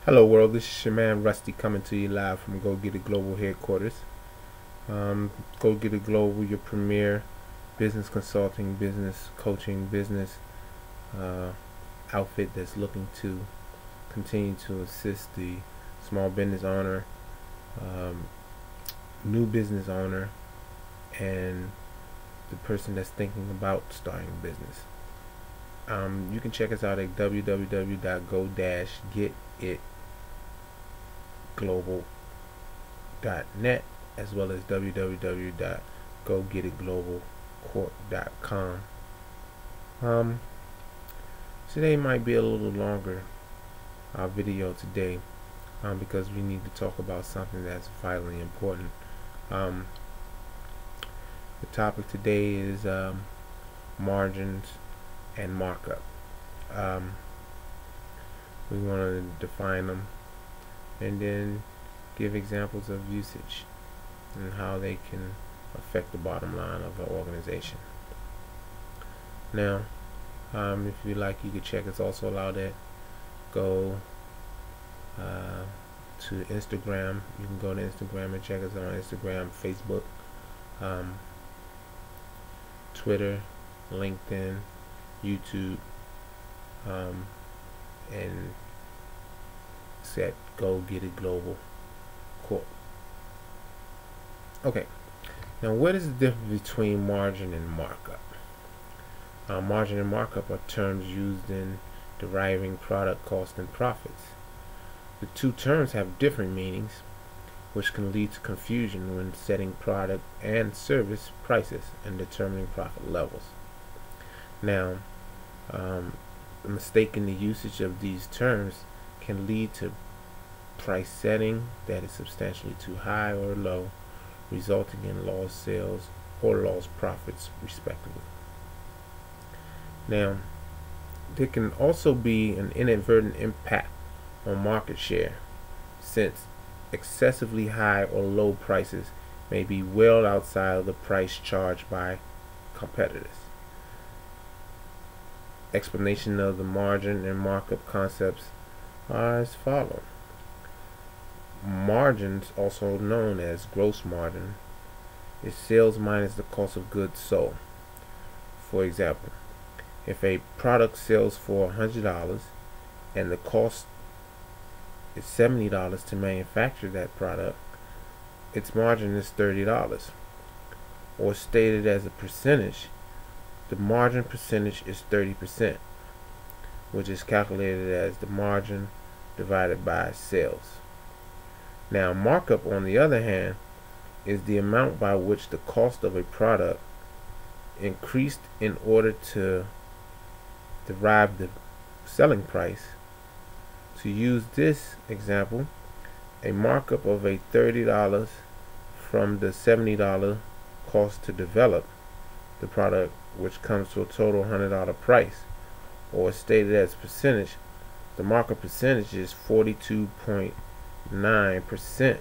Hello world, this is your man Rusty coming to you live from Go Get It Global headquarters. Go Get It Global, your premier business consulting, business coaching, business outfit that's looking to continue to assist the small business owner, new business owner, and the person that's thinking about starting a business. You can check us out at www.go-getitglobal.net as well as www.gogetitglobalcorp.com. Today might be a little longer, our video today, because we need to talk about something that's vitally important. The topic today is margins and markup. We want to define them and then give examples of usage and how they can affect the bottom line of an organization. Now, if you like, you can check us also out at go to Instagram. You can go to Instagram and check us out on Instagram, Facebook, Twitter, LinkedIn, YouTube, and set Go Get It Global Corp. Okay, now what is the difference between margin and markup? Margin and markup are terms used in deriving product cost and profits. The two terms have different meanings, which can lead to confusion when setting product and service prices and determining profit levels. Now, the mistake in the usage of these terms can lead to price setting that is substantially too high or low, resulting in lost sales or lost profits, respectively. Now, there can also be an inadvertent impact on market share, since excessively high or low prices may be well outside of the price charged by competitors. Explanation of the margin and markup concepts are as follows. Margins, also known as gross margin, is sales minus the cost of goods sold. For example, if a product sells for $100 and the cost is $70 to manufacture that product, its margin is $30. Or stated as a percentage, the margin percentage is 30%, which is calculated as the margin divided by sales. Now, markup, on the other hand, is the amount by which the cost of a product increased in order to derive the selling price. To use this example, a markup of a $30 from the $70 cost to develop the product, which comes to a total $100 price, or stated as percentage, the markup percentage is 42.9%,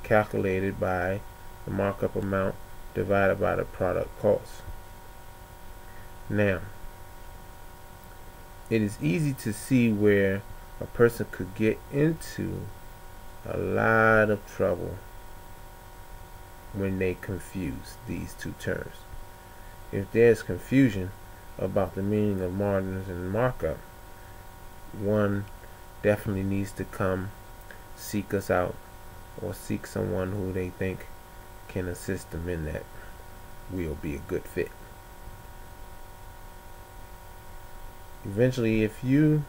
calculated by the markup amount divided by the product cost. Now, it is easy to see where a person could get into a lot of trouble when they confuse these two terms. If there's confusion about the meaning of margins and markup, one definitely needs to come seek us out or seek someone who they think can assist them in that. Will be a good fit. Eventually, if you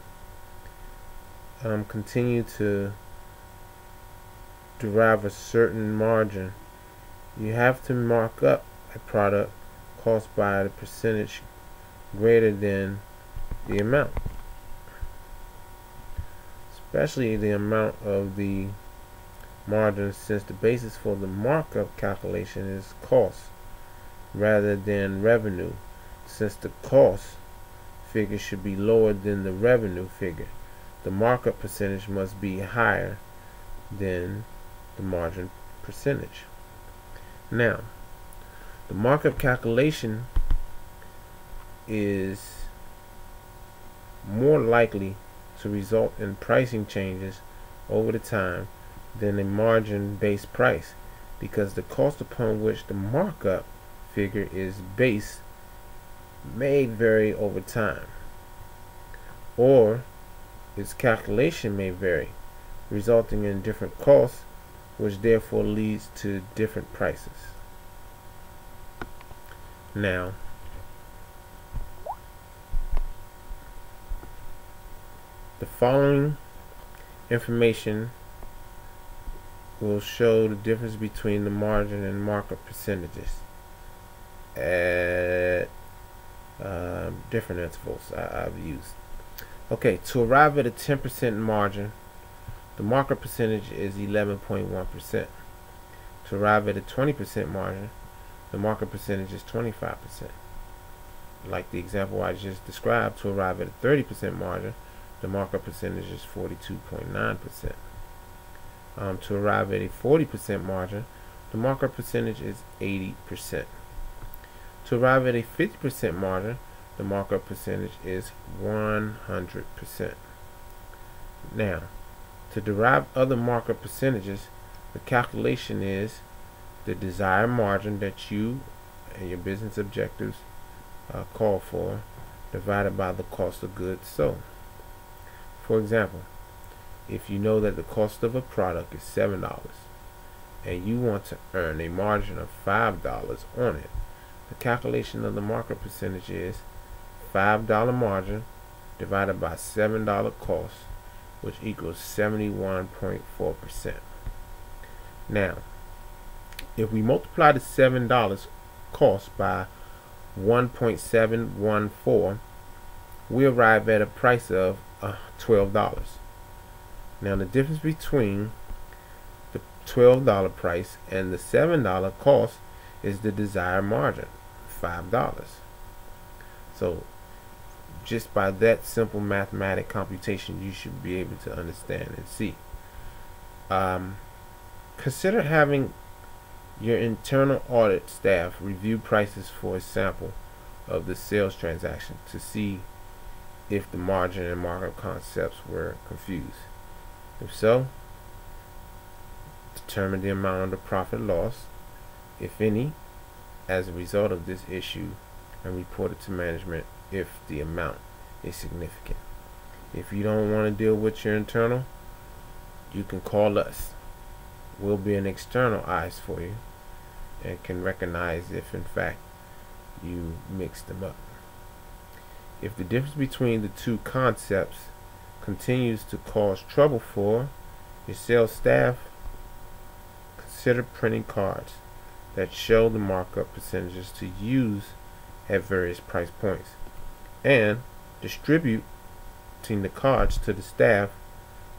continue to derive a certain margin, you have to mark up a product cost by the percentage greater than the amount, especially the amount of the margin, since the basis for the markup calculation is cost rather than revenue. Since the cost figure should be lower than the revenue figure, the markup percentage must be higher than the margin percentage. Now, the markup calculation is more likely to result in pricing changes over the time than a margin-based price, because the cost upon which the markup figure is based may vary over time, or its calculation may vary, resulting in different costs, which therefore leads to different prices. Now, the following information will show the difference between the margin and markup percentages at different intervals I've used. Okay, to arrive at a 10% margin, the markup percentage is 11.1%. To arrive at a 20% margin, the markup percentage is 25%. Like the example I just described, to arrive at a 30% margin, the markup percentage is 42.9%. To arrive at a 40% margin, the markup percentage is 80%. To arrive at a 50% margin, the markup percentage is 100%. Now, to derive other markup percentages, the calculation is the desired margin that you and your business objectives call for, divided by the cost of goods sold. For example, if you know that the cost of a product is $7 and you want to earn a margin of $5 on it, the calculation of the markup percentage is $5 margin divided by $7 cost, which equals 71.4%. Now, if we multiply the $7 cost by 1.714, we arrive at a price of $12. Now, the difference between the $12 price and the $7 cost is the desired margin, $5. So, just by that simple mathematical computation, you should be able to understand and see. Consider having your internal audit staff review prices for a sample of the sales transaction to see if the margin and markup concepts were confused. If so, determine the amount of the profit loss, if any, as a result of this issue, and report it to management if the amount is significant. If you don't want to deal with your internal, you can call us. We'll be an external eyes for you and can recognize if in fact you mix them up. If the difference between the two concepts continues to cause trouble for your sales staff, consider printing cards that show the markup percentages to use at various price points, and distributing the cards to the staff.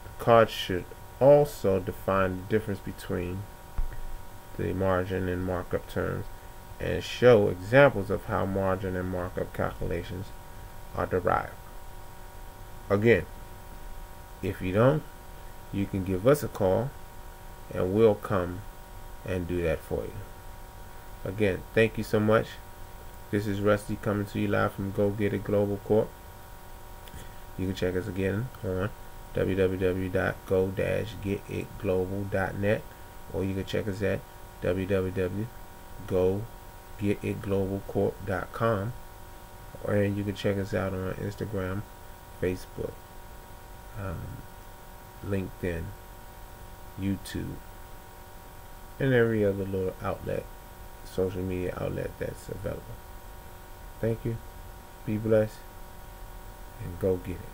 The cards should also define the difference between the margin and markup terms and show examples of how margin and markup calculations are derived. Again, if you don't, you can give us a call and we'll come and do that for you. Again, thank you so much. This is Rusty coming to you live from Go Get It Global Corp. You can check us again on www.go-getitglobal.net, or you can check us at www.gogetitglobalcorp.com, and you can check us out on Instagram, Facebook, LinkedIn, YouTube, and every other little outlet, social media outlet that's available. Thank you. Be blessed and go get it.